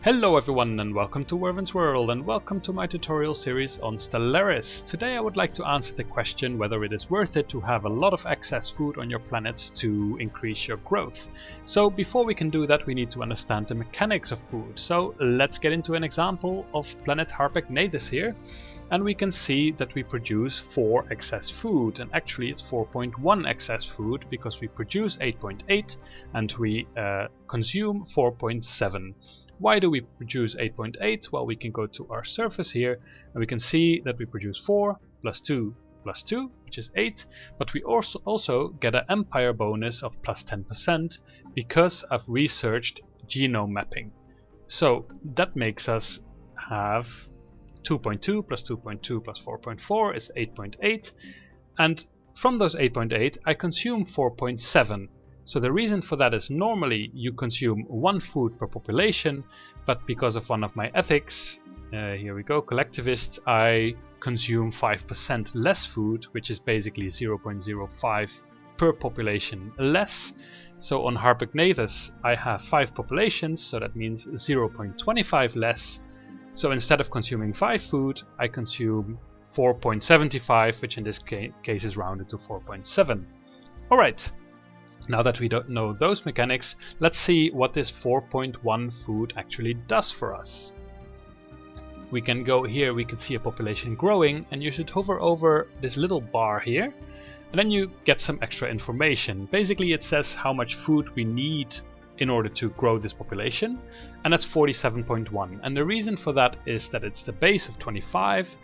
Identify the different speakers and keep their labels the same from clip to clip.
Speaker 1: Hello everyone and welcome to Werven's World and welcome to my tutorial series on Stellaris. Today I would like to answer the question whether it is worth it to have a lot of excess food on your planets to increase your growth. So before we can do that we need to understand the mechanics of food. So let's get into an example of planet Harpegnathus here. And we can see that we produce 4 excess food, and actually it's 4.1 excess food because we produce 8.8 and we consume 4.7. Why do we produce 8.8? Well, we can go to our surface here and we can see that we produce 4 plus 2 plus 2, which is 8, but we also get an empire bonus of plus 10% because I've researched genome mapping. So that makes us have 2.2 plus 2.2 plus 4.4 is 8.8, and from those 8.8 I consume 4.7. So the reason for that is normally you consume 1 food per population, but because of one of my ethics, here we go, collectivists, I consume 5% less food, which is basically 0.05 per population less. So on Harpegnathus I have 5 populations, so that means 0.25 less. So instead of consuming 5 food, I consume 4.75, which in this case is rounded to 4.7. Alright, now that we don't know those mechanics, let's see what this 4.1 food actually does for us. We can go here, we can see a population growing, and you should hover over this little bar here, and then you get some extra information. Basically it says how much food we need in order to grow this population, and that's 47.1. And the reason for that is that it's the base of 25,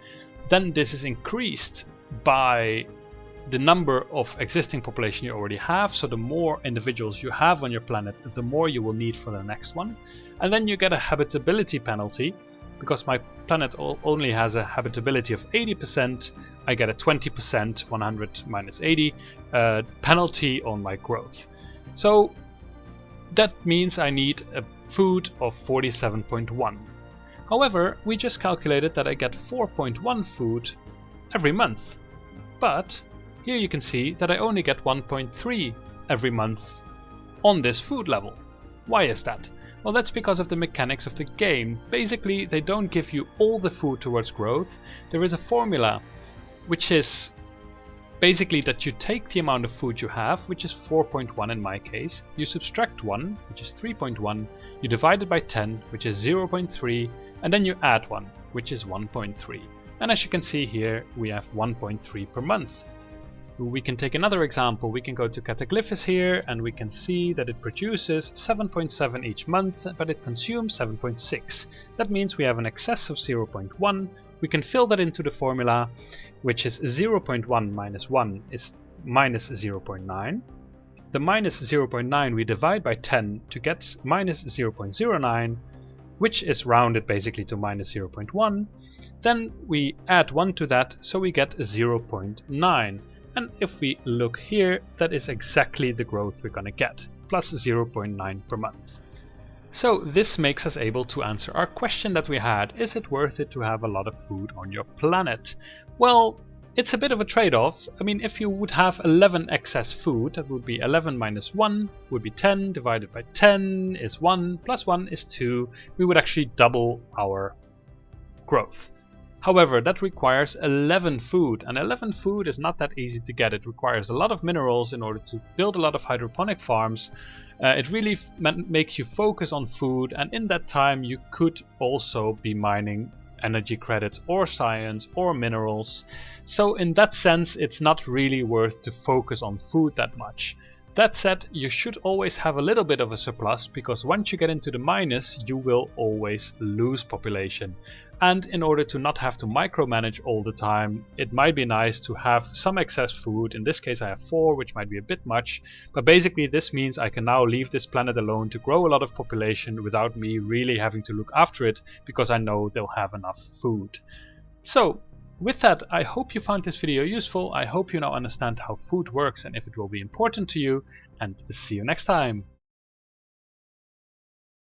Speaker 1: then this is increased by the number of existing population you already have, so the more individuals you have on your planet, the more you will need for the next one. And then you get a habitability penalty, because my planet only has a habitability of 80%, I get a 20%, 100 minus 80, penalty on my growth. So that means I need a food of 47.1. However, we just calculated that I get 4.1 food every month. But here you can see that I only get 1.3 every month on this food level. Why is that? Well, that's because of the mechanics of the game. Basically, they don't give you all the food towards growth. There is a formula which is basically that you take the amount of food you have, which is 4.1 in my case, you subtract 1, which is 3.1, you divide it by 10, which is 0.3, and then you add 1, which is 1.3. And as you can see here, we have 1.3 per month. We can take another example. We can go to Cataglyphis here, and we can see that it produces 7.7 each month, but it consumes 7.6. That means we have an excess of 0.1. We can fill that into the formula, which is 0.1 minus 1 is minus 0.9. The minus 0.9 we divide by 10 to get minus 0.09, which is rounded basically to minus 0.1. Then we add 1 to that, so we get 0.9. And if we look here, that is exactly the growth we're going to get, plus 0.9 per month. So this makes us able to answer our question that we had, is it worth it to have a lot of food on your planet? Well, it's a bit of a trade-off. I mean, if you would have 11 excess food, that would be 11 minus 1 would be 10, divided by 10 is 1, plus 1 is 2. We would actually double our growth. However, that requires 11 food, and 11 food is not that easy to get. It requires a lot of minerals in order to build a lot of hydroponic farms. It really makes you focus on food, and in that time you could also be mining energy credits or science or minerals. So in that sense, it's not really worth to focus on food that much. That said, you should always have a little bit of a surplus, because once you get into the minus, you will always lose population. And in order to not have to micromanage all the time, it might be nice to have some excess food. In this case I have 4, which might be a bit much, but basically this means I can now leave this planet alone to grow a lot of population without me really having to look after it, because I know they'll have enough food. So with that, I hope you found this video useful. I hope you now understand how food works and if it will be important to you, and see you next time.